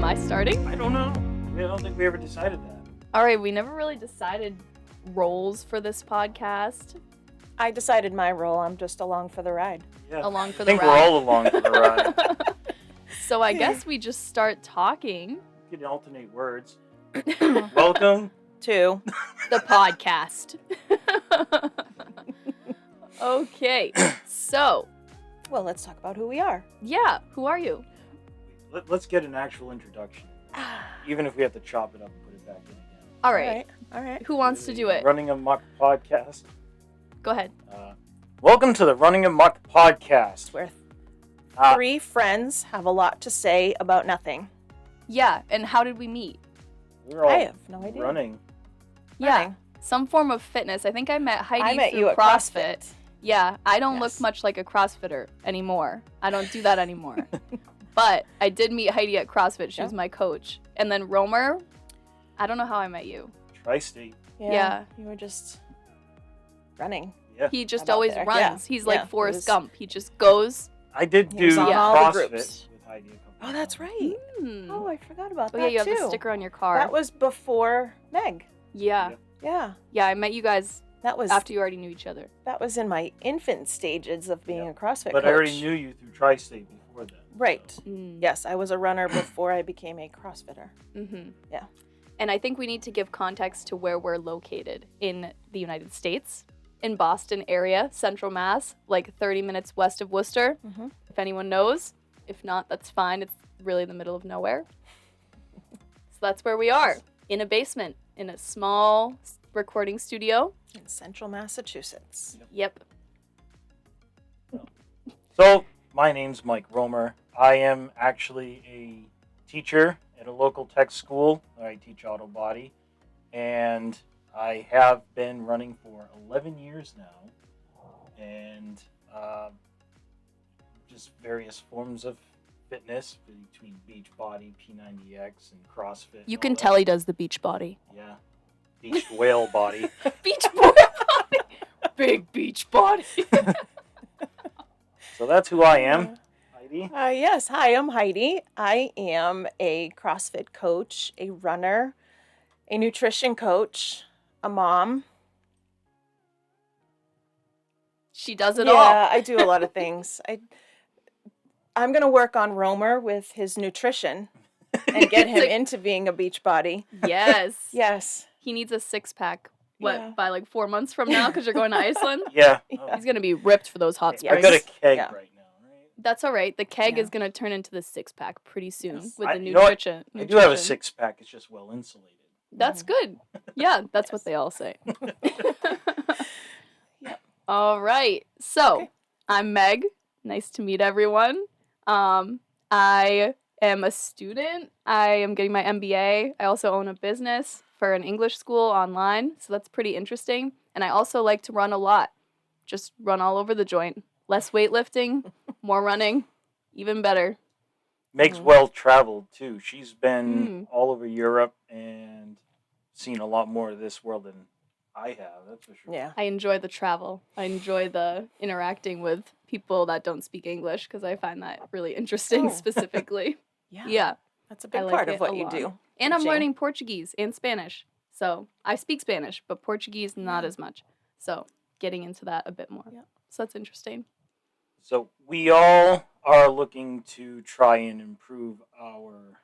I starting? I don't know. I don't think we ever decided that. All right, we never really decided roles for this podcast. I decided my role. I'm just along for the ride. Yeah. Along for I the think ride. we're all along for the ride. So I guess we just start talking. You can alternate words. Welcome. Two. The podcast. Okay, so Well, let's talk about who we are. yeah, who are you? Let's get an actual introduction. Even if we have to chop it up and put it back in again. All right, All right. who wants to do it? Running Amok podcast. Go ahead. Welcome to the Running Amok podcast. Where Uh, three friends have a lot to say about nothing. Yeah, and how did we meet? We're all I have no idea. running. Yeah, Running. some form of fitness. I think I met Heidi I met through you at CrossFit. CrossFit. Yeah, I don't look Yes. much like a CrossFitter anymore. I don't do that anymore. But I did meet Heidi at CrossFit. She was my coach. And then Roemer, I don't know how I met you. Tri-state. Yeah. You were just running. Yeah. He just About always there. runs. Yeah. He's like Yeah, it Forrest was- Gump. He just goes. I did He do was on all the CrossFit groups. with Heidi a couple Oh, that's times. right. Hmm. Oh, I forgot about Oh that yeah, you have too. the sticker on your car. That was before Meg. yeah. Yeah. Yeah, I met you guys That was after you already knew each other. that was in my infant stages of being Yeah. a CrossFit But coach. I already knew you through Tri-state before then. Right. Mm. Yes, I was a runner before I became a CrossFitter. Mm-hmm. Yeah. And I think we need to give context to where we're located in the United States, in Boston area, Central Mass, like 30 minutes west of Worcester, Mhm. if anyone knows. If not, that's fine. It's really the middle of nowhere. So that's where we are, in a basement, in a small recording studio. In Central Massachusetts. Yep. So, my name's Meg Roemer. I am actually a teacher at a local tech school. I teach auto body. And I have been running for 11 years now. And just various forms of fitness between beach body, P90X, and CrossFit. You and can all tell that. he does the beach body. Yeah. Beach whale body. Beach boy body. Big beach body. So that's who I am. Heidi. Yes, hi, I'm Heidi. I am a CrossFit coach, a runner, a nutrition coach, a mom. She does it Yeah, all. I do a lot of things. I'm going to work on Roemer with his nutrition and get him It's like- into being a beach body. Yes. Yes. He needs a six-pack. What, Yeah. by like 4 months from now because you're going to Iceland? Yeah. Yeah. He's going to be ripped for those hot Yeah. I springs. got a keg Yeah. right now, right? That's all right. The keg Yeah. is going to turn into the six-pack pretty soon Yes. with I- the you know what? nutrition. I do have a nutrition. six-pack. It's just well insulated. That's good. Yeah, that's what Yes. they all say. Yep. All right. So, Okay. I'm Meg. Nice to meet everyone. I am a student. I am getting my MBA. I also own a business for an English school online, so that's pretty interesting. And I also like to run a lot. Just run all over the joint. Less weightlifting, more running, even better. Meg's Mhm. well traveled too. She's been Mm. all over Europe and seen a lot more of this world than I have. That's for sure. Yeah. I enjoy the travel. I enjoy the interacting with people that don't speak English because I find that really interesting Oh. specifically. Yeah. Yeah. That's a big like part it of what a you lot. do. And I'm Teaching. learning Portuguese and Spanish. So I speak Spanish, but Portuguese not Yeah. as much. So getting into that a bit more. Yeah. So that's interesting. So we all are looking to try and improve our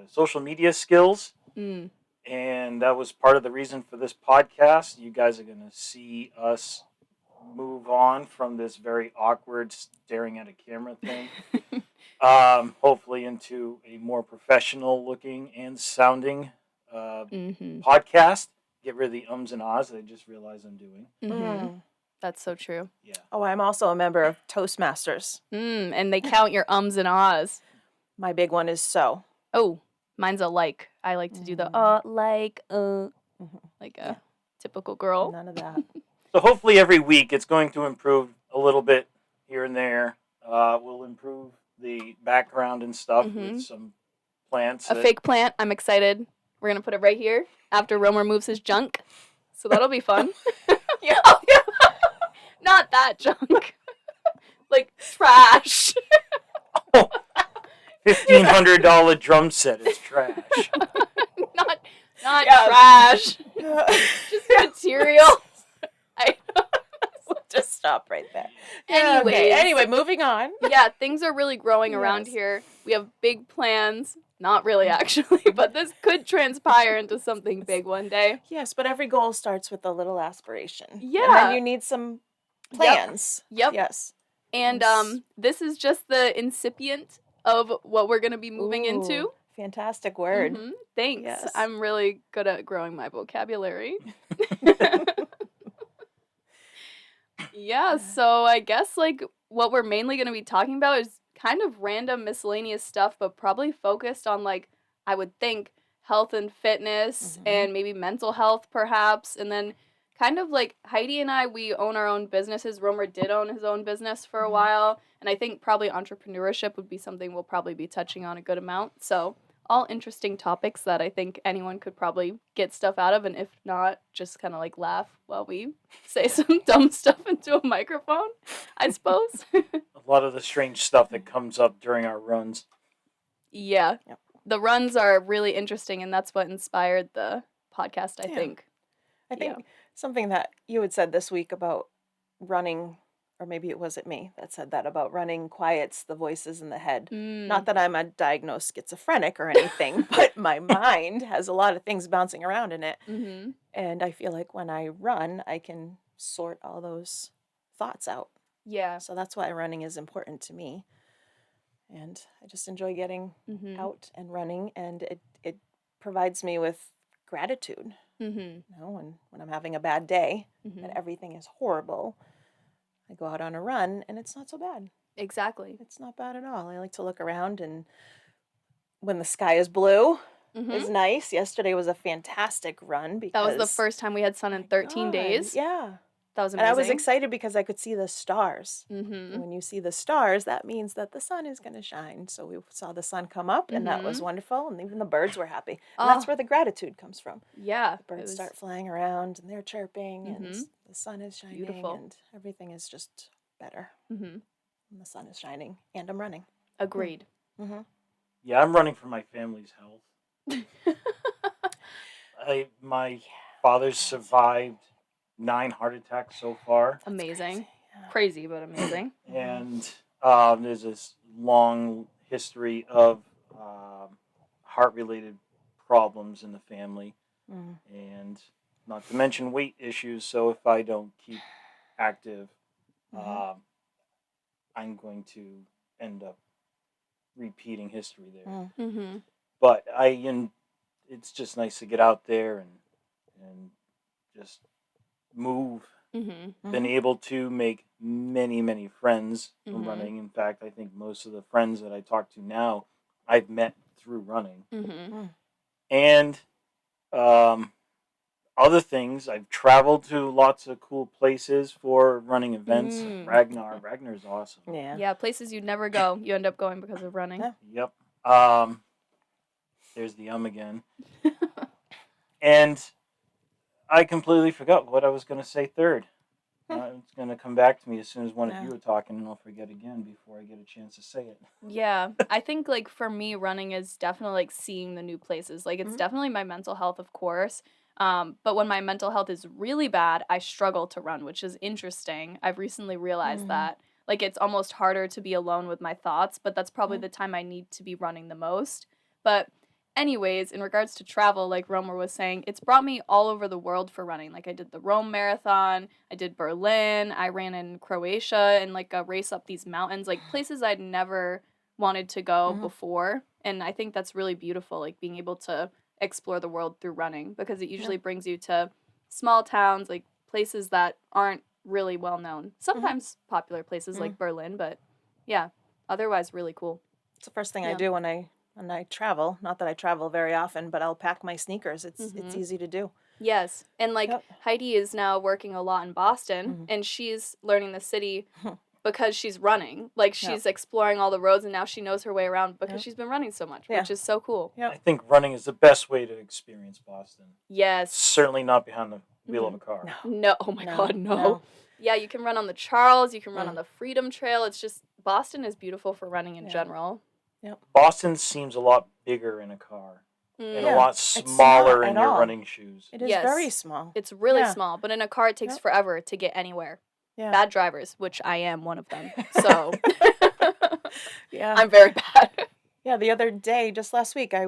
social media skills, Mm. and that was part of the reason for this podcast. You guys are going to see us move on from this very awkward staring at a camera thing. Hopefully into a more professional looking and sounding Mm-hmm. podcast. Get rid of the ums and ahs that I just realized I'm doing. Mm-hmm. Mm. That's so true. Yeah. Oh, I'm also a member of Toastmasters. And they count your ums and ahs. My big one is so. Oh, mine's a like. I like to do the like Mhm. like a Yeah. typical girl. None of that. So hopefully every week it's going to improve a little bit here and there. We'll improve the background and stuff Mhm. with some plants. A that- fake plant. I'm excited. We're gonna put it right here after Roemer moves his junk. So that'll be fun. Yeah. Not that junk. Like trash. $1,500 drum set is trash. not Yeah. trash. Just material. We'll just stop right there. Anyways. Okay. Anyway, moving on. Yeah, things are really growing around Yes. here. We have big plans. Not really, actually, but this could transpire into something big one day. Yes, but every goal starts with a little aspiration. And Yeah. then you need some plans. Yep. Yes. And this is just the incipient of what we're going to be moving into. Ooh, fantastic word. Mhm. Thanks. Yes. I'm really good at growing my vocabulary. Yeah, so I guess like what we're mainly going to be talking about is kind of random miscellaneous stuff, but probably focused on like I would think health and fitness and maybe mental health perhaps, and then kind of like Heidi and I, we own our own businesses. Roemer did own his own business for a while, and I think probably entrepreneurship would be something we'll probably be touching on a good amount. So all interesting topics that I think anyone could probably get stuff out of, and if not, just kind of like laugh while we say some dumb stuff into a microphone, I suppose. A lot of the strange stuff that comes up during our runs. Yeah. Yep. The runs are really interesting, and that's what inspired the podcast, I think. I think something that you had said this week about running, or maybe it wasn't me that said that, about running quiets the voices in the head. Not that I'm a diagnosed schizophrenic or anything, but my mind has a lot of things bouncing around in it. Mm-hmm. And I feel like when I run, I can sort all those thoughts out. Yeah. So that's why running is important to me. And I just enjoy getting out and running, and it provides me with gratitude. Mm-hmm. You know, when I'm having a bad day and everything is horrible, I go out on a run and it's not so bad. Exactly. It's not bad at all. I like to look around, and when the sky is blue is nice. Yesterday was a fantastic run because that was the first time we had sun in 13 days. Yeah. That was amazing. And I was excited because I could see the stars. Mm-hmm. And when you see the stars, that means that the sun is going to shine. So we saw the sun come up, and that was wonderful. And even the birds were happy. And that's where the gratitude comes from. Yeah. The birds start flying around, and they're chirping, and the sun is shining. Beautiful. And everything is just better. Mm-hmm. And the sun is shining, and I'm running. Agreed. Mm-hmm. Yeah, I'm running for my family's health. My father's survived 9 heart attacks so far. Amazing. Crazy, but amazing. And there's this long history of heart-related problems in the family. And not to mention weight issues. So if I don't keep active, I'm going to end up repeating history there. Mm-hmm. But it's just nice to get out there and just move. Mm-hmm. Been able to make many friends from running. In fact, I think most of the friends that I talk to now, I've met through running. Mm-hmm. And other things, I've traveled to lots of cool places for running events. Ragnar's awesome. Yeah, places you'd never go, you end up going because of running. Yep. There's the again. And I completely forgot what I was going to say third. It's going to come back to me as soon as one of you are talking, and I'll forget again before I get a chance to say it. Yeah, I think like for me, running is definitely like seeing the new places. Like it's definitely my mental health, of course. But when my mental health is really bad, I struggle to run, which is interesting. I've recently realized that. Like it's almost harder to be alone with my thoughts, but that's probably the time I need to be running the most. But anyways, in regards to travel, like Roemer was saying, it's brought me all over the world for running. Like I did the Rome Marathon, I did Berlin, I ran in Croatia and like a race up these mountains, like places I'd never wanted to go before. And I think that's really beautiful, like being able to explore the world through running, because it usually brings you to small towns, like places that aren't really well known. Sometimes popular places like Berlin, but yeah, otherwise really cool. It's the first thing I do when I travel. Not that I travel very often, but I'll pack my sneakers. It's easy to do. Yes, and like Heidi is now working a lot in Boston, and she's learning the city because she's running. Like she's exploring all the roads, and now she knows her way around because she's been running so much, which is so cool. I think running is the best way to experience Boston. Yes. Certainly not behind the wheel of a car. No. Oh my God, no. Yeah, you can run on the Charles. You can run on the Freedom Trail. It's just Boston is beautiful for running in general. Yep. Boston seems a lot bigger in a car and a Yeah, lot it's smaller not in at your all. running shoes. It is Yes. very small. It's really Yeah. small, but in a car it takes Yep. forever to get anywhere. Yeah. Bad drivers, which I am one of them. So Yeah. I'm very bad. Yeah, the other day, just last week, I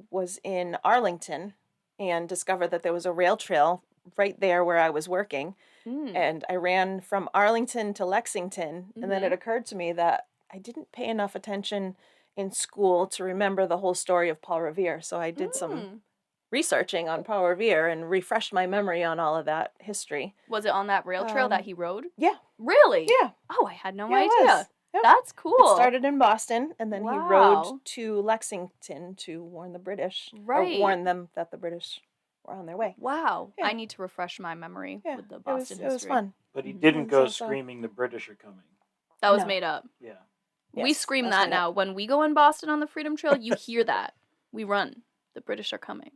was in Arlington and discovered that there was a rail trail right there where I was working. And I ran from Arlington to Lexington. And then it occurred to me that I didn't pay enough attention in school to remember the whole story of Paul Revere. So I did some researching on Paul Revere and refreshed my memory on all of that history. Was it on that rail trail that he rode? Yeah. Really? Yeah. Oh, I had no Yeah, it idea. was. Yep. That's cool. It started in Boston, and then he Wow. rode to Lexington to warn the British, Right. or warn them that the British were on their way. Wow. Yeah. I need to refresh my memory Yeah, with the it Boston was history. fun. But he didn't And go so- screaming, "The British are coming." That was No. made up. Yeah. We Yes, scream that's that made up. now. When we go in Boston on the Freedom Trail, you hear that. We run. The British are coming.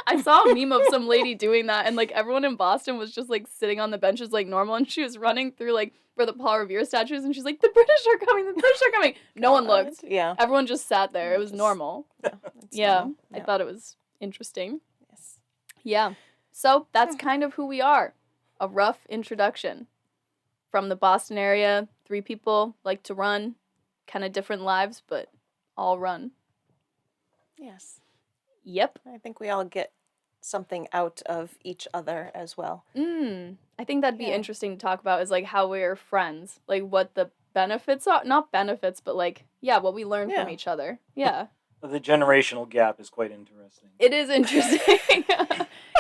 I saw a meme of some lady doing that, and like everyone in Boston was just like sitting on the benches like normal, and she was running through like for the Paul Revere statues, and she's like, "The British are coming! The British are coming!" No one looked. Yeah. Everyone just sat there. It was Just- normal. It's Yeah, normal. I thought it was interesting. Yes. Yeah. So that's kind of who we are. A rough introduction. From the Boston area, 3 people like to run, kind of different lives, but all run. Yes. Yep. I think we all get something out of each other as well. I think that'd be Yeah. interesting to talk about is like how we're friends, like what the benefits are, not benefits, but like, yeah, what we learn from Yeah. each other. Yeah. The generational gap is quite interesting. It is interesting.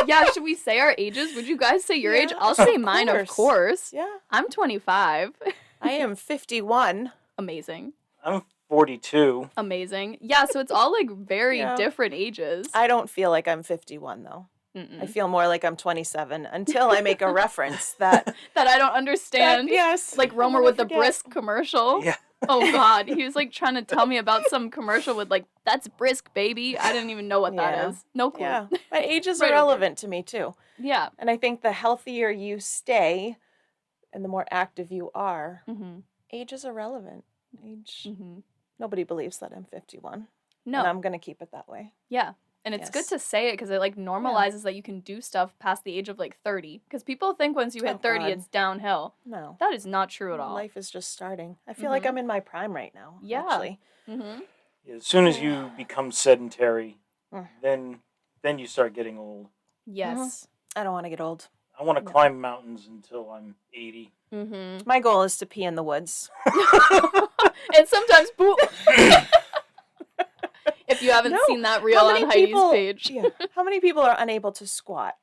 Yeah, should we say our ages? Would you guys say your age? Yeah, I'll of say mine, of course. course. Yeah. I'm 25. I am 51. Amazing. I'm 42. Amazing. Yeah, so it's all like very Yeah. different ages. I don't feel like I'm 51 though. I feel more like I'm 27 until I make a reference that That I don't understand. yes, Like Roemer I'm gonna with the forget. brisk commercial. Yeah. Oh God, he was like trying to tell me about some commercial with like, "That's brisk, baby." I didn't even know what Yeah. that is. No clue. Yeah, my age is Right over. irrelevant to me too. Yeah. And I think the healthier you stay and the more active you are, age is irrelevant. Age, nobody believes that I'm 51. No. And I'm going to keep it that way. Yeah. And it's good Yes. to say it because it like normalizes that you can do stuff past the age of like 30. Because people think once you hit Oh, 30, God. it's downhill. No. That is not true at all. Life is just starting. I feel like I'm in my prime right now. Yeah. Actually. As soon as you become sedentary, Mm. then you start getting old. Yes. I don't want to get old. I want to No. climb mountains until I'm 80. My goal is to pee in the woods. And sometimes, boo. If you haven't No. seen that reel How on many Heidi's people- page. Yeah. How many people are unable to squat?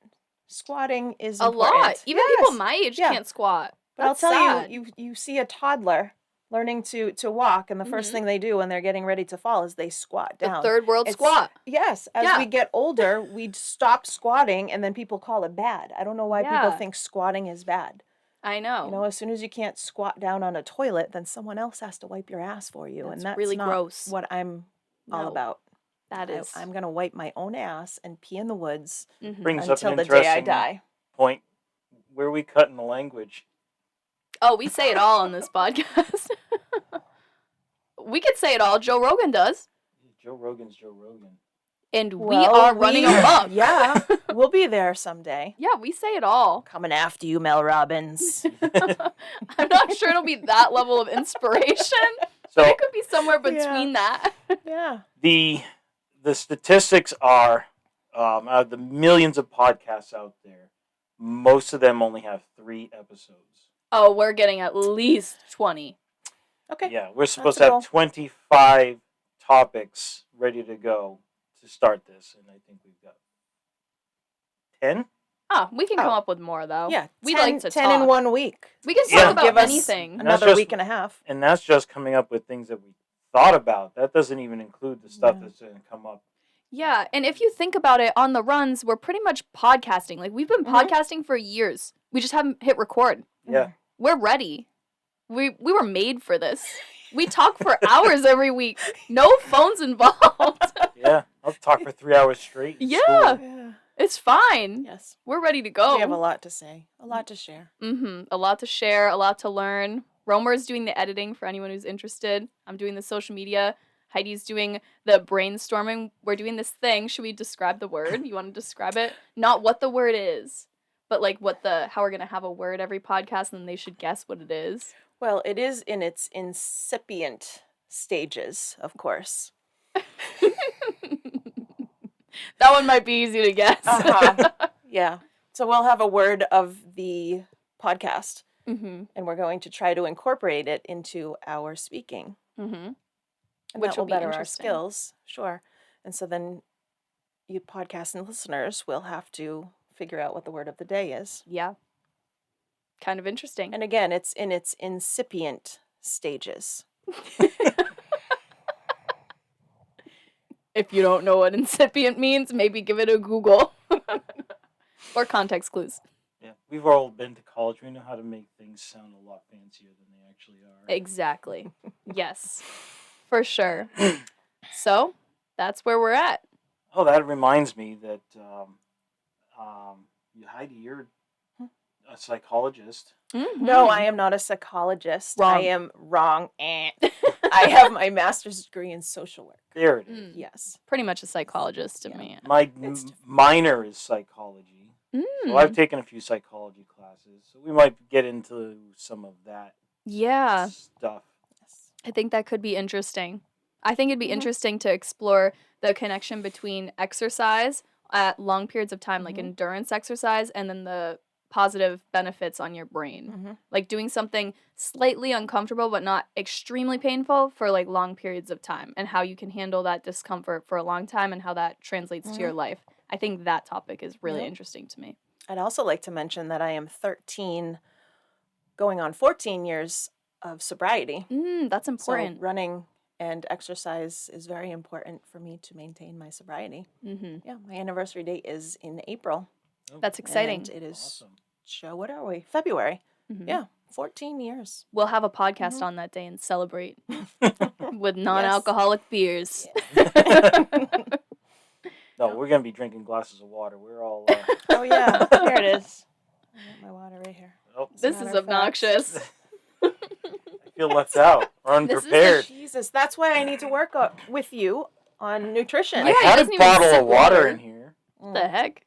Squatting is A important. lot. Even Yes. people my age Yeah. can't squat. But I'll That's tell sad. you see a toddler learning to walk, and the first thing they do when they're getting ready to fall is they squat The down. third world It's- squat. Yes, as Yeah. we get older, we stop squatting, and then people call it bad. I don't know why people Yeah. think squatting is bad. I know. You know, as soon as you can't squat down on a toilet, then someone else has to wipe your ass for you, That's and that's really not gross. what I'm all No. about. That is. I'm gonna wipe my own ass and pee in the woods Brings up until an the day I interesting die. point. Where are we cutting the language? Oh, we say it all on this podcast. We could say it all. Joe Rogan does. Joe Rogan's Joe Rogan. And we are running amok. Yeah, we'll be there someday. Yeah, we say it all. Coming after you, Mel Robbins. I'm not sure it'll be that level of inspiration. So But it could be somewhere between that. Yeah. the statistics are out of the millions of podcasts out there, most of them only have 3 episodes. Oh, we're getting at least 20. Okay. Yeah, we're supposed That's to a have 25 topics ready to go to start this, and I think we've got 10. Ah, we can come Oh. up with more though. Yeah. We 10, like to 10 talk. in 1 week. We can Yeah. talk about Give us anything. And that's Another just- week and a half. And that's just coming up with things that we thought about. That doesn't even include the stuff Yeah. that's going to come up. Yeah, and if you think about it, on the runs, we're pretty much podcasting. Like, we've been podcasting for years. We just haven't hit record. Yeah. We're ready. We were made for this. We talk for hours every week. No phones involved. Yeah. I'll talk for 3 hours straight. in Yeah. school. Yeah. It's fine. Yes. We're ready to go. We have a lot to say, a lot to share. A lot to share, a lot to learn. Roemer's doing the editing for anyone who's interested. I'm doing the social media. Heidi's doing the brainstorming. We're doing this thing. Should we describe the word? You want to describe it? Not what the word is, but like how we're going to have a word every podcast and then they should guess what it is. Well, it is in its incipient stages, of course. That one might be easy to guess. Yeah. So we'll have a word of the podcast, Mm-hmm. and we're going to try to incorporate it into our speaking. Mm-hmm. And Which that will will be better our interesting. skills, sure. And so then you podcast and listeners will have to figure out what the word of the day is. Yeah. Kind of interesting. And again, it's in its incipient stages. If you don't know what incipient means, maybe give it a Google. Or context clues. Yeah, we've all been to college. We know how to make things sound a lot fancier than they actually are. Exactly. Yes. For sure. So, that's where we're at. Oh, that reminds me that Heidi, you're a psychologist. Mm-hmm. No, I am not a psychologist. Wrong. I am wrong. I have my master's degree in social work. There it is. Yes. Pretty much a psychologist to Yeah. me. My minor is psychology. Mm. So I've taken a few psychology classes. So we might get into some of that Yeah. stuff. Yes. I think that could be interesting. I think it'd be Mhm. interesting to explore the connection between exercise at long periods of time, like Mhm. endurance exercise, and then the positive benefits on your brain. Mm-hmm. Like doing something slightly uncomfortable but not extremely painful for like long periods of time, and how you can handle that discomfort for a long time and how that translates to your life. I think that topic is really Yep. interesting to me. I'd also like to mention that I am 13, going on 14 years of sobriety. That's important. So running and exercise is very important for me to maintain my sobriety. Mm-hmm. Yeah, my anniversary date is in April. Oh, That's exciting. And it is, awesome. what are we? February. Mhm. Yeah, 14 years. We'll have a podcast Mhm. on that day and celebrate with non-alcoholic beers. No, we're going to be drinking glasses of water. We're all... Oh, yeah, here it is. I got my water right here. oh, This Matter is of fact. obnoxious. I feel left out or This is unprepared. Jesus, that's why I need to work with you on nutrition. Yeah, I he had a doesn't even bottle sip of water water. in here. What the heck?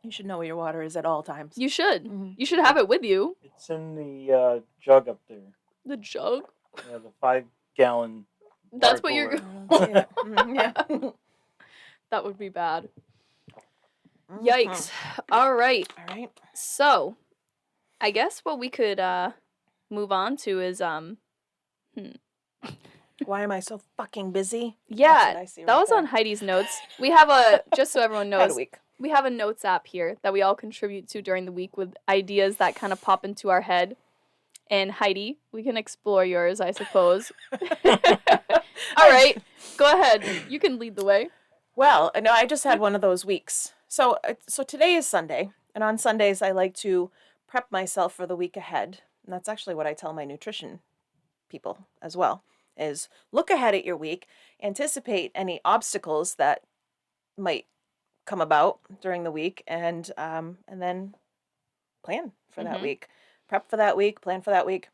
You should know where your water is at all times. You should. Mhm. You should have it with you. It's in the jug up there. The jug. Yeah, the 5-gallon. That's water what you're. cooler. I don't see it. Mhm, yeah. That would be bad. Mhm. Yikes. All right. All right. So, I guess what we could move on to is Why am I so fucking busy? That's yeah, what I see that right was there. on Heidi's notes. We have just so everyone Had a knows, week. we have a notes app here that we all contribute to during the week with ideas that kind of pop into our head. And Heidi, we can explore yours, I suppose. All right, go ahead. You can lead the way. Well, no, I just had one of those weeks. So today is Sunday, and on Sundays I like to prep myself for the week ahead. And that's actually what I tell my nutrition people as well, is look ahead at your week, anticipate any obstacles that might come about during the week, and then plan for that Mhm. week. Prep for that week, plan for that week.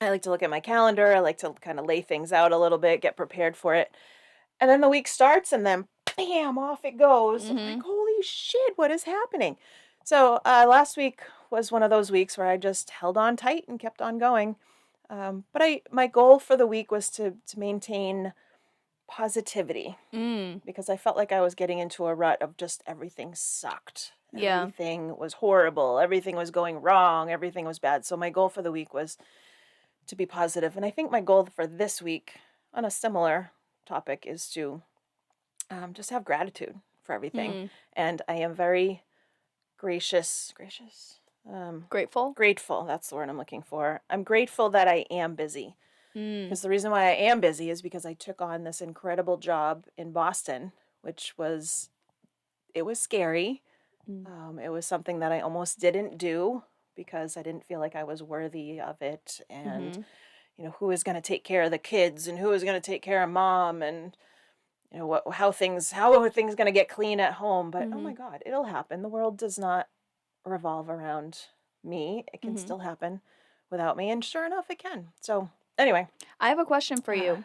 I like to look at my calendar. I like to kind of lay things out a little bit, get prepared for it. And then the week starts, and then bam, off it goes. I'm Mhm. like, holy shit, what is happening? So last week was one of those weeks where I just held on tight and kept on going. But my goal for the week was to maintain positivity, because I felt like I was getting into a rut of just everything sucked. Yeah. Everything was horrible. Everything was going wrong. Everything was bad. So my goal for the week was to be positive. And I think my goal for this week on a similar topic is to just have gratitude for everything. And I am very grateful. Grateful. That's the word I'm looking for. I'm grateful that I am busy. Because the reason why I am busy is because I took on this incredible job in Boston, which was scary. It was something that I almost didn't do because I didn't feel like I was worthy of it. And, who is going to take care of the kids, and who is going to take care of mom, and, how are things going to get clean at home? But oh my God, it'll happen. The world does not revolve around me. It can still happen without me. And sure enough, it can. So anyway. I have a question for you.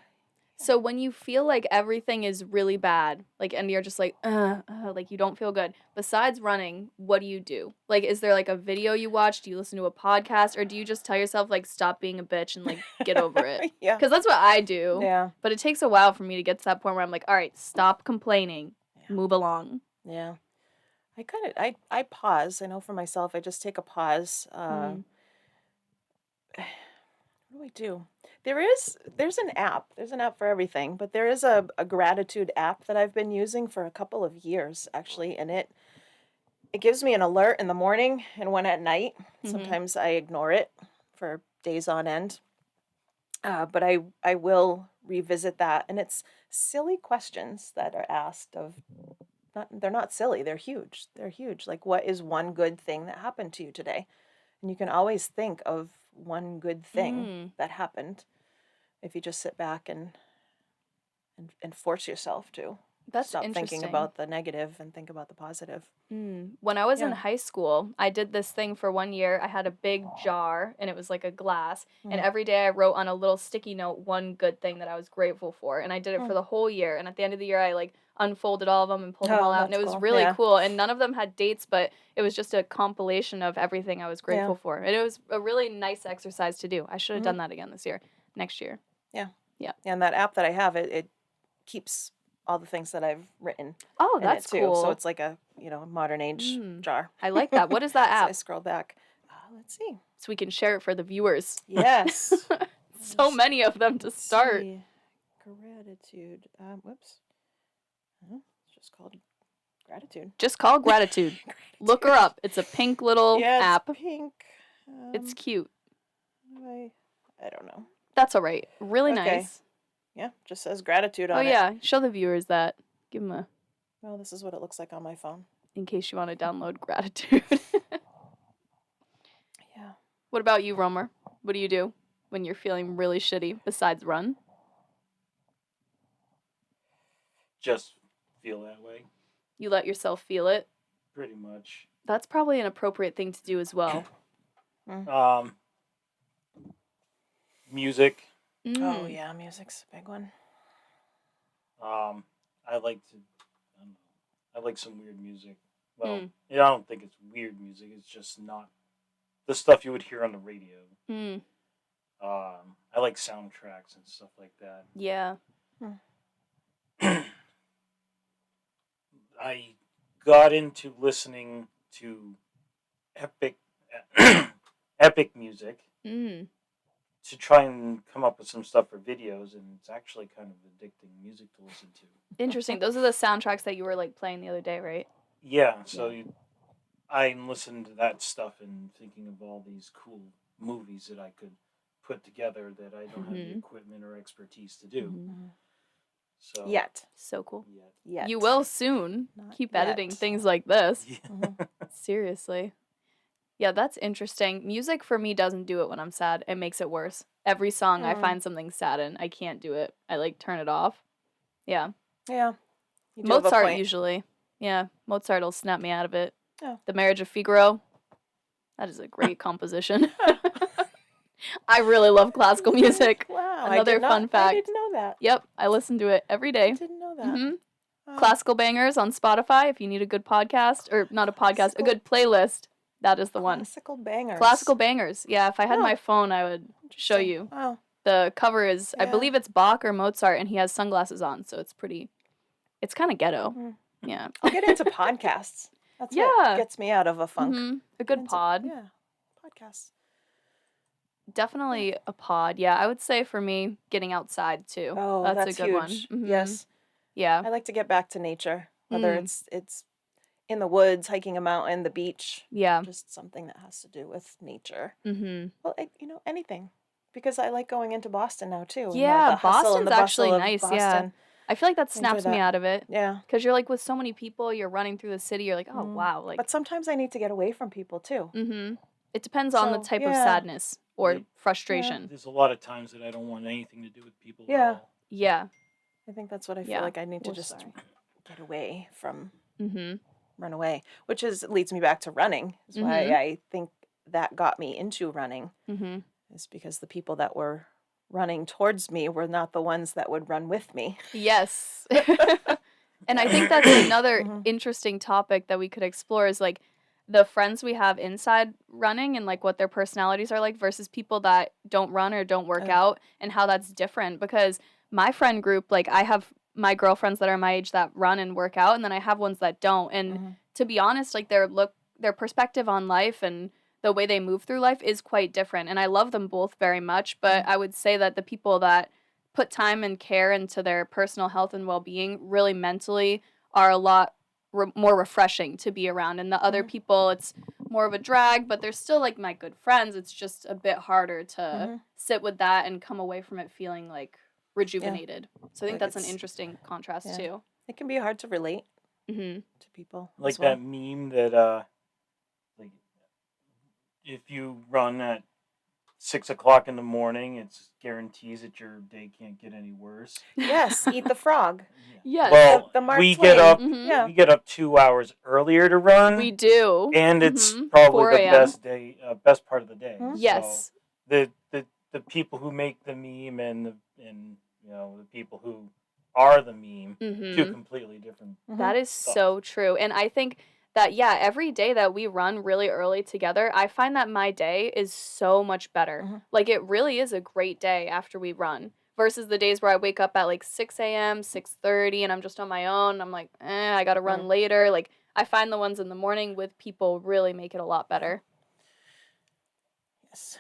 So when you feel like everything is really bad, like, and you're just like you don't feel good, besides running, what do you do? Like, is there like a video you watch? Do you listen to a podcast? Or do you just tell yourself, like, stop being a bitch and, like, get over it? Yeah. Because that's what I do. Yeah. But it takes a while for me to get to that point where I'm like, all right, stop complaining. Yeah. Move along. Yeah. I pause. I know for myself, I just take a pause. What do I do? There's an app. There's an app for everything, but there is a gratitude app that I've been using for a couple of years actually, and it gives me an alert in the morning and one at night. Sometimes I ignore it for days on end. But I will revisit that, and it's silly questions that are asked of they're not silly, they're huge. They're huge. Like, what is one good thing that happened to you today? And you can always think of one good thing that happened if you just sit back and force yourself to That's stop thinking interesting. about the negative and think about the positive. When I was in high school, I did this thing for 1 year. I had a big jar, and it was like a glass. And every day I wrote on a little sticky note one good thing that I was grateful for. And I did it for the whole year. And at the end of the year, I like unfolded all of them and pulled them all out. And it that's was cool. really Yeah. cool. And none of them had dates, but it was just a compilation of everything I was grateful for. And it was a really nice exercise to do. I should have done that again next year. Yeah. And that app that I have, it keeps all the things that I've written. Oh, in that's it too. cool. So it's like a modern age jar. I like that. What is that So I app? scroll back. Let's see. So we can share it for the viewers. Yes. So many of them to start. See. Gratitude. Whoops. It's just called Gratitude. Just call Gratitude. Look her up. It's a pink little app. It's pink. It's cute. I don't know. That's all right. Really Okay. nice. Yeah, just says Gratitude on it. Oh yeah, show the viewers that. Give them a. Well, this is what it looks like on my phone. In case you want to download Gratitude. Yeah. What about you, Roemer? What do you do when you're feeling really shitty besides run? Just feel that way, You let yourself feel it. pretty much. That's probably an appropriate thing to do as well. Music. Oh yeah, music's a big one. I like to. I don't know, I like some weird music. Well, I don't think it's weird music. It's just not the stuff you would hear on the radio. I like soundtracks and stuff like that. Yeah. I got into listening to epic music to try and come up with some stuff for videos, and it's actually kind of addicting music to listen to. Interesting. Those are the soundtracks that you were like playing the other day, right? Yeah, so I'm listening to that stuff and thinking of all these cool movies that I could put together that I don't have the equipment or expertise to do. So Yet. So cool. Yet. You will soon. Not Keep yet. editing things like this. Yeah. Seriously. Yeah, that's interesting. Music for me doesn't do it when I'm sad. It makes it worse. Every song I find something sad in. I can't do it. I like turn it off. Yeah. Yeah. You do have a Mozart point. usually. Yeah, Mozart will snap me out of it. Oh. The Marriage of Figaro. That is a great composition. I really love classical music. Wow. Another fun fact. I didn't know that. Yep, I listen to it every I day. didn't know that. Wow. Classical bangers on Spotify if you need a good podcast, or not a podcast, a good playlist. That is the one. Classical bangers. Classical bangers. Yeah, if I had my phone, I would show Interesting. you. Wow. The cover is, I Yeah. believe it's Bach or Mozart, and he has sunglasses on, so it's pretty, it's kind of ghetto. Yeah. I'll get into podcasts. That's Yeah. what gets me out of a funk. A good Into- pod. Yeah. Podcasts. Definitely a pod. Yeah, I would say for me, getting outside too. Oh, that's a good huge. one. Yes. Yeah. I like to get back to nature, whether it's in the woods, hiking a mountain, the beach, Yeah. just something that has to do with nature. Mm-hmm. Well, anything, because I like going into Boston now too. and Yeah, the hustle and Boston's the bustle actually of nice. Yeah. Boston. I feel like that Enjoy snaps me that. out of it. Yeah. Because you're like with so many people, you're running through the city, you're like, oh, wow. Like, But sometimes I need to get away from people too. it depends on the So, type of yeah. sadness or frustration. There's a lot of times that I don't want anything to do with people Yeah. at all. Yeah. I think that's what I feel Yeah. like I need to We're just sorry. get away from, Mm-hmm. run away, which leads me back to running. Is why I think that got me into running. Mm-hmm. is because the people that were running towards me were not the ones that would run with me. Yes. And I think that's another Mhm. interesting topic that we could explore is like the friends we have inside running and like what their personalities are like versus people that don't run or don't work Oh. out and how that's different. Because my friend group, like I have my girlfriends that are my age that run and work out, and then I have ones that don't. And Mhm. to be honest, like their perspective on life and the way they move through life is quite different. And I love them both very much, but I would say that the people that put time and care into their personal health and well-being really mentally are a lot more refreshing to be around, and the other people it's more of a drag, but they're still like my good friends. It's just a bit harder to sit with that and come away from it feeling like rejuvenated. So I think But that's an it's- interesting contrast yeah. too. It can be hard to relate Mm-hmm. to people. Like as well. that meme that like if you run at 6 o'clock in the morning, it's guarantees that your day can't get any worse. Yes, eat the frog. Yes. Well, the Mark we Twain. get up. Mhm. Yeah. We get up 2 hours earlier to run. We do. and it's Mhm. probably 4 the a.m. best part of the day. Mhm. Yes. So the people who make the meme and the people who are the meme, two Mhm. completely different. That is so true. And I think that, yeah, every day that we run really early together, I find that my day is so much better. Like, it really is a great day after we run versus the days where I wake up at like 6 a.m., 6:30, and I'm just on my own. I'm like, I got to run later. Like, I find the ones in the morning with people really make it a lot better. Yes.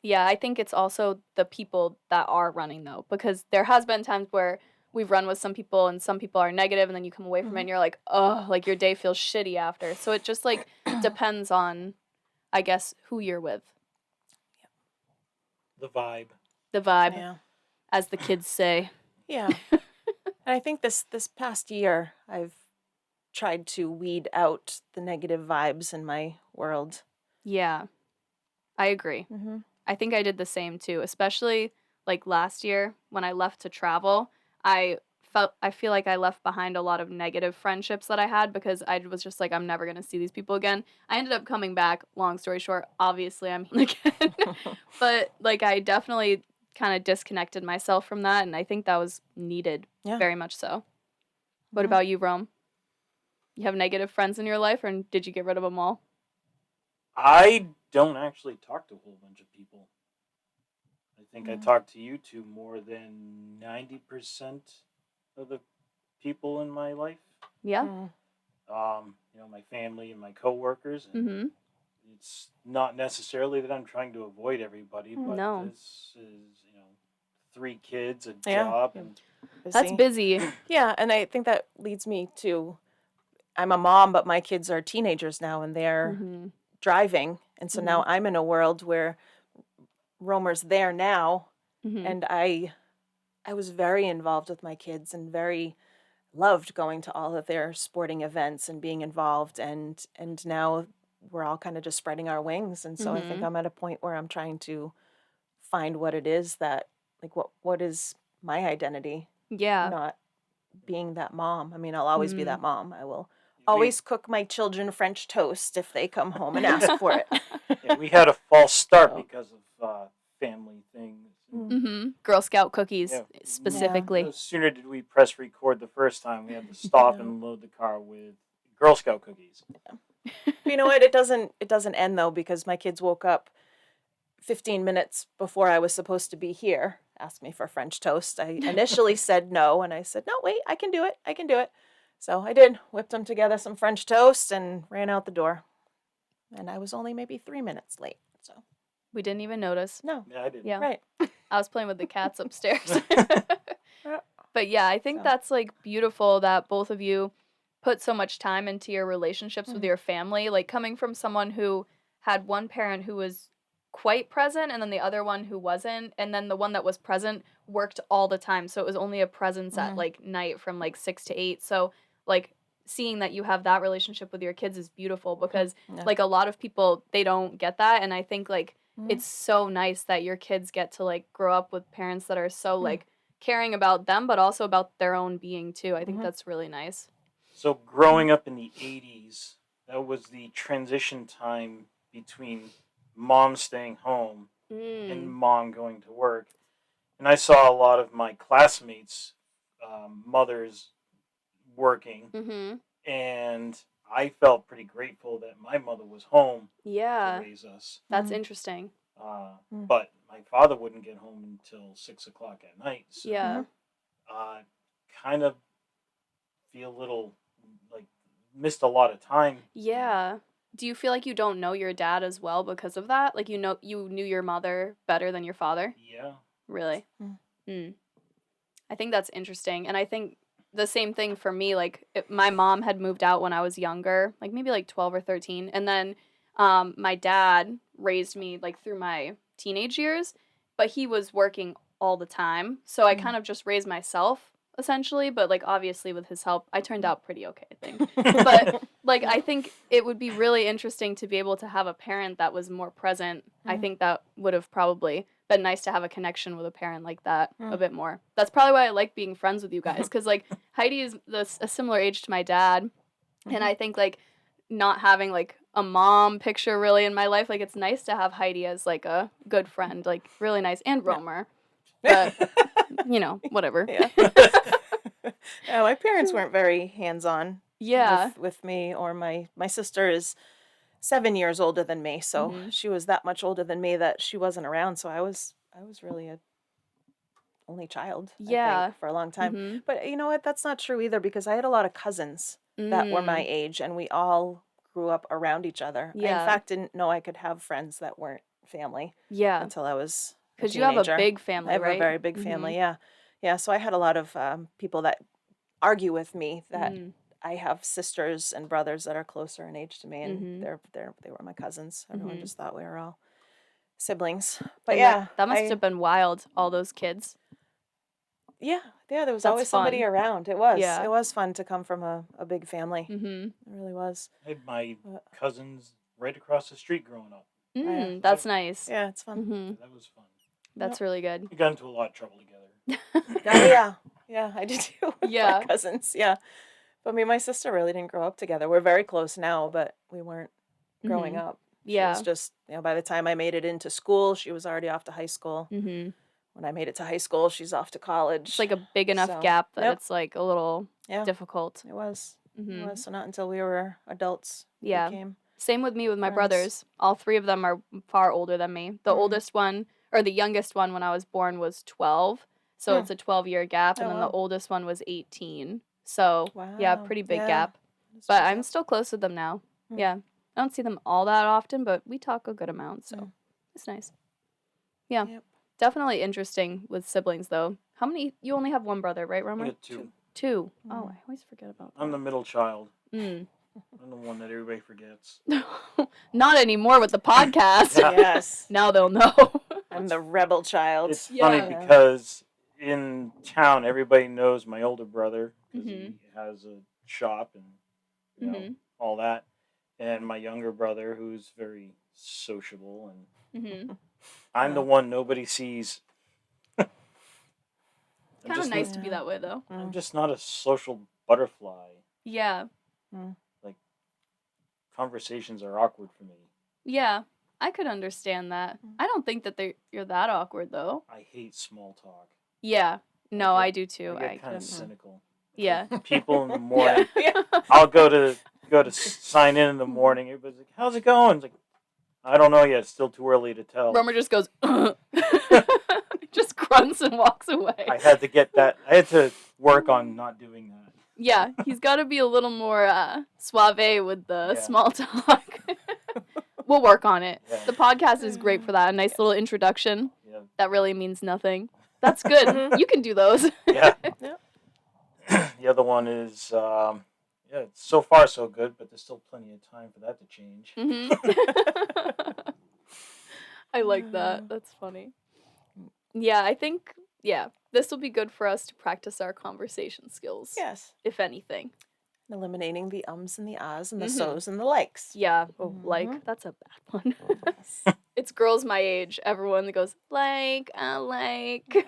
Yeah, I think it's also the people that are running, though, because there has been times where we've run with some people and some people are negative, and then you come away from it and you're like, oh, like your day feels shitty after. So it just like depends on, I guess, who you're with. The vibe. The vibe, Yeah. as the kids say. Yeah. And I think this past year I've tried to weed out the negative vibes in my world. Yeah, I agree. Mm-hmm. I think I did the same too, especially like last year when I left to travel. I feel like I left behind a lot of negative friendships that I had because I was just like, I'm never gonna see these people again. I ended up coming back. Long story short, obviously I'm here again, but like I definitely kind of disconnected myself from that, and I think that was needed, very much so. What about you, Rome? You have negative friends in your life, or did you get rid of them all? I don't actually talk to a whole bunch of people. I think I talk to you two more than 90% of the people in my life. Yeah. My family and my coworkers. And Mm-hmm. it's not necessarily that I'm trying to avoid everybody, but No. this is 3 kids, a Yeah. job, and That's busy. Yeah, and I think that leads me to I'm a mom, but my kids are teenagers now and they're driving. And so now I'm in a world where Roemer's there now. And I was very involved with my kids and very loved going to all of their sporting events and being involved. And now we're all kind of just spreading our wings. And so I think I'm at a point where I'm trying to find what it is that, like, what is my identity? Yeah. Not being that mom. I mean, I'll always be that mom. I will always cook my children French toast if they come home and ask for it. Yeah, we had a false start because of family things. Girl Scout cookies, Yeah. specifically. No sooner did we press record the first time, we had to stop and load the car with Girl Scout cookies. But you know what? It doesn't end though, because my kids woke up 15 minutes before I was supposed to be here, asked me for French toast. I initially said no, and I said, no, wait, I can do it. So I did, whipped them together some French toast and ran out the door. And I was only maybe 3 minutes late. So We didn't even notice. no. Yeah, I did. Yeah. Right. I was playing with the cats upstairs. But yeah, I think that's like beautiful that both of you put so much time into your relationships with your family. Like coming from someone who had one parent who was quite present and then the other one who wasn't, and then the one that was present worked all the time. So it was only a presence at like night from like 6 to 8. So like seeing that you have that relationship with your kids is beautiful because like a lot of people they don't get that, and I think like it's so nice that your kids get to like grow up with parents that are so like caring about them but also about their own being too. I think that's really nice. So growing up in the 80s, that was the transition time between mom staying home and mom going to work. And I saw a lot of my classmates' mothers working, and I felt pretty grateful that my mother was home to raise us. That's interesting. But my father wouldn't get home until 6 o'clock at night. So, kind of feel a little like missed a lot of time. Yeah. Do you feel like you don't know your dad as well because of that? Like, you knew your mother better than your father? Yeah. Really? I think that's interesting. And I think the same thing for me. Like, my mom had moved out when I was younger, like maybe like 12 or 13. And then my dad raised me like through my teenage years, but he was working all the time. So I kind of just raised myself essentially, but like obviously with his help, I turned out pretty okay, I think. But like I think it would be really interesting to be able to have a parent that was more present. I think that would have probably been nice to have a connection with a parent like that a bit more. That's probably why I like being friends with you guys, because like Heidi is a similar age to my dad, and I think like not having like a mom picture really in my life, like it's nice to have Heidi as like a good friend, like really nice, and Roemer. But you know, whatever. Yeah. Yeah, my parents weren't very hands-on. Yeah. With me, or my sister is 7 years older than me, so she was that much older than me that she wasn't around. So I was really a only child. I think, for a long time. But you know what? That's not true either, because I had a lot of cousins that were my age, and we all grew up around each other. I, in fact, didn't know I could have friends that weren't family. Yeah. Until I was because you have a big family, I have right? a very big family. Yeah. Yeah. So I had a lot of people that argue with me that I have sisters and brothers that are closer in age to me, and they were my cousins. Everyone just thought we were all siblings. But and yeah, that must have been wild. All those kids. Yeah, there was That's always somebody fun. around. It was. Yeah. It was fun to come from a big family. It really was. I had my cousins right across the street growing up. That's nice. Yeah, it's fun. That was fun. That's really good. We got into a lot of trouble together. Oh, yeah. Yeah, I did too with Yeah. my cousins. Yeah. But me and my sister really didn't grow up together. We're very close now, but we weren't growing up. She was just, by the time I made it into school, she was already off to high school. When I made it to high school, she's off to college. It's like a big enough gap that it's like a little difficult. It was. It was. So not until we were adults. Yeah. Became Same with me with my friends. brothers. All three of them are far older than me. The oldest one, or the youngest one when I was born, was 12. So it's a 12-year gap. And then the oldest one was 18. So, yeah, pretty big gap. But I'm still close with them now. Yeah. I don't see them all that often, but we talk a good amount. So it's nice. Yeah. Definitely interesting with siblings, though. How many? You only have one brother, right, Roemer? I got two. Two. Oh, I always forget about that. I'm the middle child. I'm the one that everybody forgets. Not anymore with the podcast. Yes. Now they'll know. I'm the rebel child. It's funny because in town, everybody knows my older brother because he has a shop and you know all that, and my younger brother who's very sociable, and I'm the one nobody sees. Kind of nice to be that way, though. I'm just not a social butterfly. Yeah. Like conversations are awkward for me. Yeah, I could understand that. I don't think that you're that awkward, though. I hate small talk. Yeah. No, I do too. I get kind of cynical. Yeah. People in the morning. I'll go to sign in the morning. Everybody's like, "How's it going?" It's like, I don't know yet. It's still too early to tell. Roemer just goes, just grunts and walks away. I had to get that. I had to work on not doing that. Yeah, he's got to be a little more suave with the small talk. We'll work on it. Yeah. The podcast is great for that. A nice little introduction. Yeah. That really means nothing. That's good. You can do those. Yeah. The other one is, it's so far so good, but there's still plenty of time for that to change. I like that. That's funny. Yeah, I think, this will be good for us to practice our conversation skills. Yes. If anything. Eliminating the ums and the ahs and the so's and the likes. Yeah, like, that's a bad one. It's girls my age. Everyone that goes, like.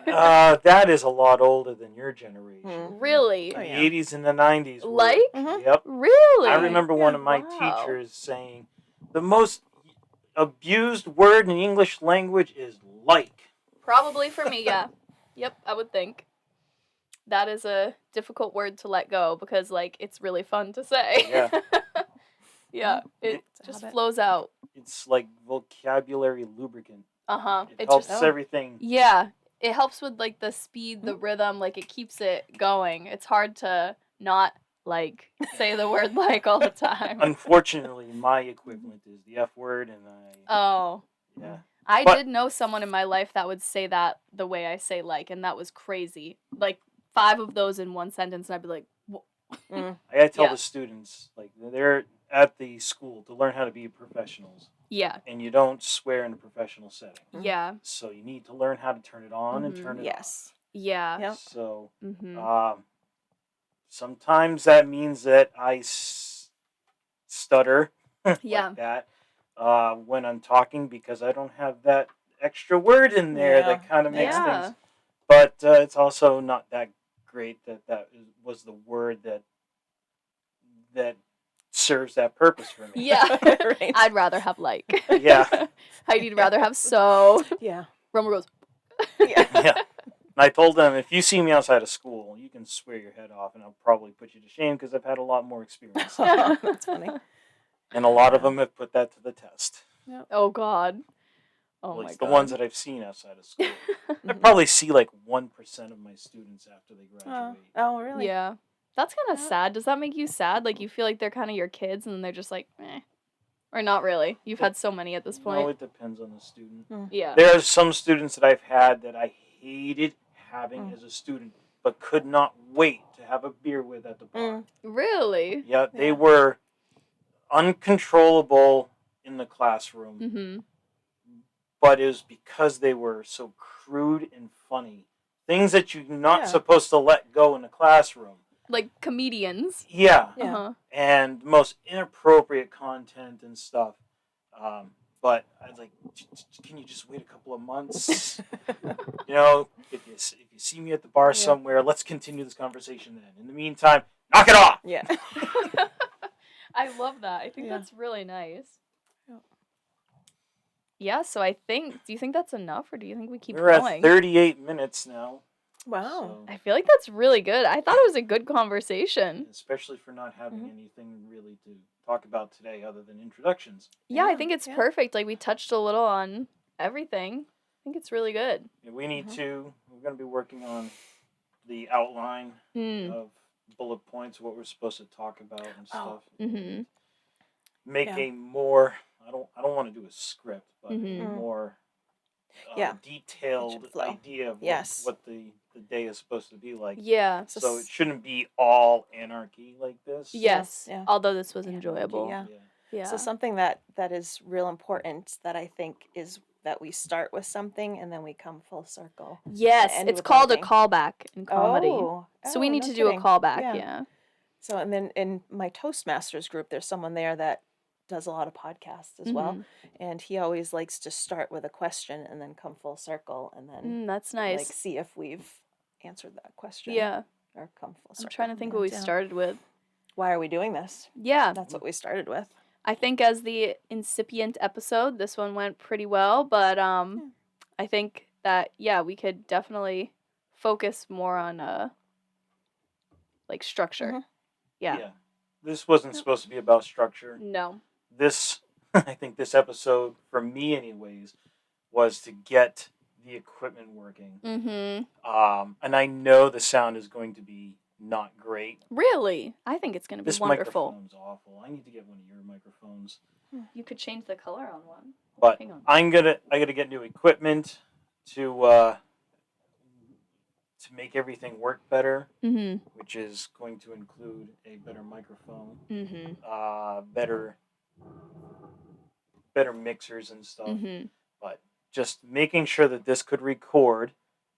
That is a lot older than your generation. Really? The 80s and the 90s. Like? Yep. Really? I remember one of my teachers saying, the most, abused word in the English language is like. Probably for me, yeah. Yep, I would think. That is a difficult word to let go because, like, it's really fun to say. Yeah. Yeah, it It's a just habit. flows out. It's like vocabulary lubricant. Uh-huh. It It helps just, everything. yeah, it helps with, like, the speed, the rhythm, like, it keeps it going. It's hard to not, like, say the word like all the time. Unfortunately, my equivalent is the F word, and Oh. yeah. I But- did know someone in my life that would say that the way I say like, and that was crazy. Like 5 of those in one sentence, and I'd be like, Mm. I gotta tell Yeah. the students, like, they're at the school to learn how to be professionals, yeah, and you don't swear in a professional setting. yeah, So you need to learn how to turn it on and Mhm. turn it Yes. yeah. Yep. off. So Mm-hmm. sometimes that means that I stutter Yeah. like that when I'm talking because I don't have that extra word in there Yeah. that kind of makes Yeah. things. But it's also not that great was the word that serves that purpose for me. Yeah. Right. I'd rather have like. Yeah. Heidi'd rather have so. Yeah. Romer goes, Yeah. Yeah. And I told them, if you see me outside of school, you can swear your head off, and I'll probably put you to shame because I've had a lot more experience. That's funny. And a lot of Yeah. them have put that to the test. oh God. Oh At my least God. the ones that I've seen outside of school. I Mhm. probably see like 1% of my students after they graduate. Oh, really? Yeah. That's kind of Yeah. sad. Does that make you sad? Like you feel like they're kind of your kids and then they're just like, eh. Or not really. You've had so many at this point. No, it depends on the student. Yeah. There are some students that I've had that I hated having Mm. as a student, but could not wait to have a beer with at the bar. Really? Yeah, they Yeah. were uncontrollable in the classroom, Mm-hmm. but it was because they were so crude and funny. Things that you're not Yeah. supposed to let go in the classroom. Like comedians. Yeah. Yeah. Uh-huh. And most inappropriate content and stuff. But I was like, can you just wait a couple of months? You know, if you see me at the bar Yeah. somewhere, let's continue this conversation then. In the meantime, knock it off. Yeah. I love that. I think Yeah. that's really nice. Yeah. Yeah, so I think, do you think that's enough or do you think we keep We're going? at 38 minutes now. Wow. So, I feel like that's really good. I thought it was a good conversation. especially for not having Mhm. anything really to talk about today other than introductions. Yeah, I Yeah, think it's yeah. perfect. Like we touched a little on everything. I think it's really good. We need Mhm. we're going to be working on the outline Mm. of bullet points, what we're supposed to talk about and stuff. Mm-hmm. Make Yeah. a more, I don't want to do a script, but Mhm. a more Yeah. detailed flow. idea of Yes. what the day is supposed to be like. Yeah. So it shouldn't be all anarchy like this. Yes. Yeah. Although this was Anarchy, enjoyable. yeah. Yeah. So something that is real important that I think is that we start with something and then we come full circle. Yes, end it's with called anything. a callback in comedy. Oh. So we need no to do a kidding. callback, Yeah. yeah. So and then in my Toastmasters group, there's someone there that does a lot of podcasts as well, Mhm. and he always likes to start with a question and then come full circle and then That's like nice. see if we've answered that question. Yeah. Or come full circle. I'm trying to in think the what we end, yeah. started with. Why are we doing this? Yeah. That's what we started with. I think as the incipient episode, this one went pretty well, but I think that we could definitely focus more on like structure. Mhm. Yeah. This wasn't supposed to be about structure. No. This, I think this episode, for me anyways, was to get the equipment working. Mm-hmm. And I know the sound is going to be not great. Really? I think it's gonna be This wonderful. microphone's awful. I need to get one of your microphones. You could change the color on one. But Hang on. I gotta get new equipment to make everything work better, Mm-hmm. which is going to include a better microphone, Mm-hmm. better mixers and stuff. Mm-hmm. But just making sure that this could record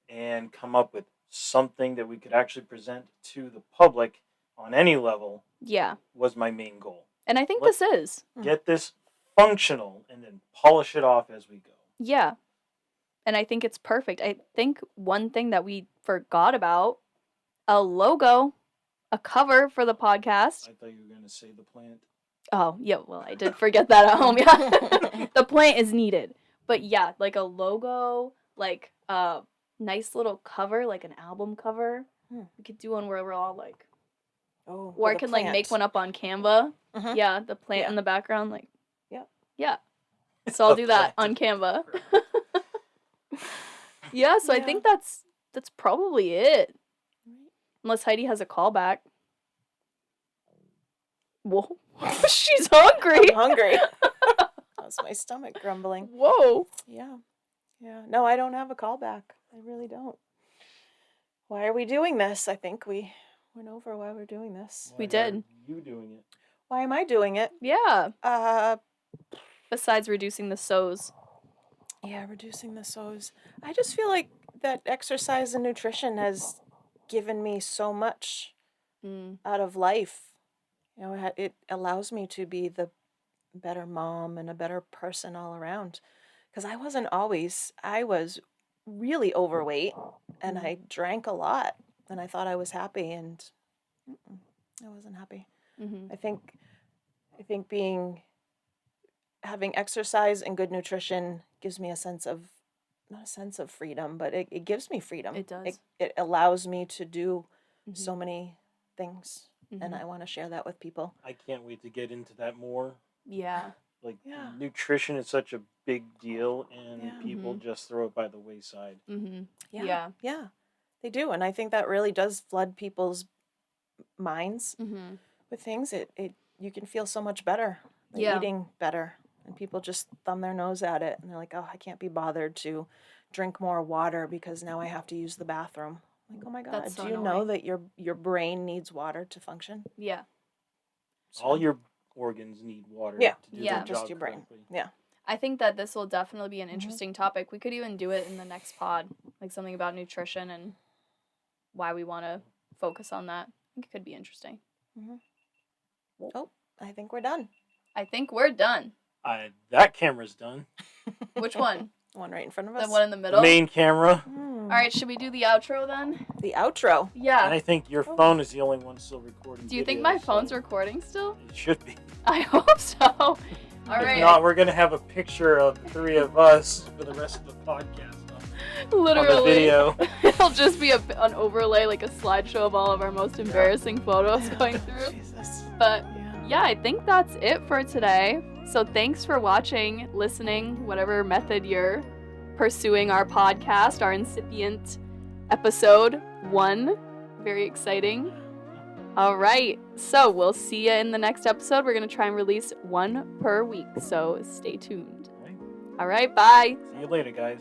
and come up with something that we could actually present to the public on any level Yeah. was my main goal. And I think Let's this is. get this functional and then polish it off as we go. Yeah. And I think it's perfect. I think one thing that we forgot about, a logo, a cover for the podcast. I thought you were going to say the plant. Oh, yeah, well, I did forget that at home, yeah. The plant is needed. But yeah, like a logo, like a nice little cover, like an album cover. We could do one where we're all like, Oh, or I with a can like make plant. one up on Canva. Mhm. Yeah, the plant Yeah. in the background, like, Yep. yeah. So I'll The do that plant on in the Canva. background. Yeah, so I Yeah. think that's probably it. Unless Heidi has a callback. Whoa. She's hungry. I'm hungry. How's my stomach grumbling? Whoa. Yeah. Yeah. No, I don't have a callback. I really don't. Why are we doing this? I think we went over why we're doing this. We Why did. are you doing it? Why am I doing it? Yeah. Uh, Besides reducing the so's. yeah, reducing the so's. I just feel like that exercise and nutrition has given me so much out of life. You know, it allows me to be the better mom and a better person all around. Because I wasn't always, I was really overweight and I drank a lot and I thought I was happy and I wasn't happy. Mm-hmm. I think having exercise and good nutrition gives me a sense of, not a sense of freedom, but it gives me freedom. It does. It allows me to do so many things. And Mhm. I want to share that with people. I can't wait to get into that more. Yeah. Like, Yeah. nutrition is such a big deal, and Yeah. people just throw it by the wayside. Mm-hmm. Yeah. Yeah. Yeah. They do. And I think that really does flood people's minds Mm-hmm. with things. You can feel so much better, like Yeah. eating better. And people just thumb their nose at it and they're like, oh, I can't be bothered to drink more water because now I have to use the bathroom. Like, oh my God, That's so do you know annoying. that your brain needs water to function? Yeah. All your organs need water Yeah. to do Yeah. their Just job your brain. correctly. Yeah. I think that this will definitely be an interesting topic. We could even do it in the next pod, like something about nutrition and why we want to focus on that. I think it could be interesting. Oh, I think we're done. I think we're done. That camera's done. Which one? The one right in front of us. The one in the The middle? main camera. All right, should we do the outro then? The outro. Yeah. And I think your phone is the only one still recording. Do you think video, my phone's so recording still? It should be. I hope so. All If right. not, we're gonna have a picture of the three of us for the rest of the podcast. Literally. On the video. It'll just be an overlay, like a slideshow of all of our most embarrassing photos going through. Jesus. But yeah, I think that's it for today. So thanks for watching, listening, whatever method you're pursuing our podcast, our incipient episode 1. Very exciting. All right. So we'll see you in the next episode. We're going to try and release 1 per week. So stay tuned. All right. Bye. See you later, guys.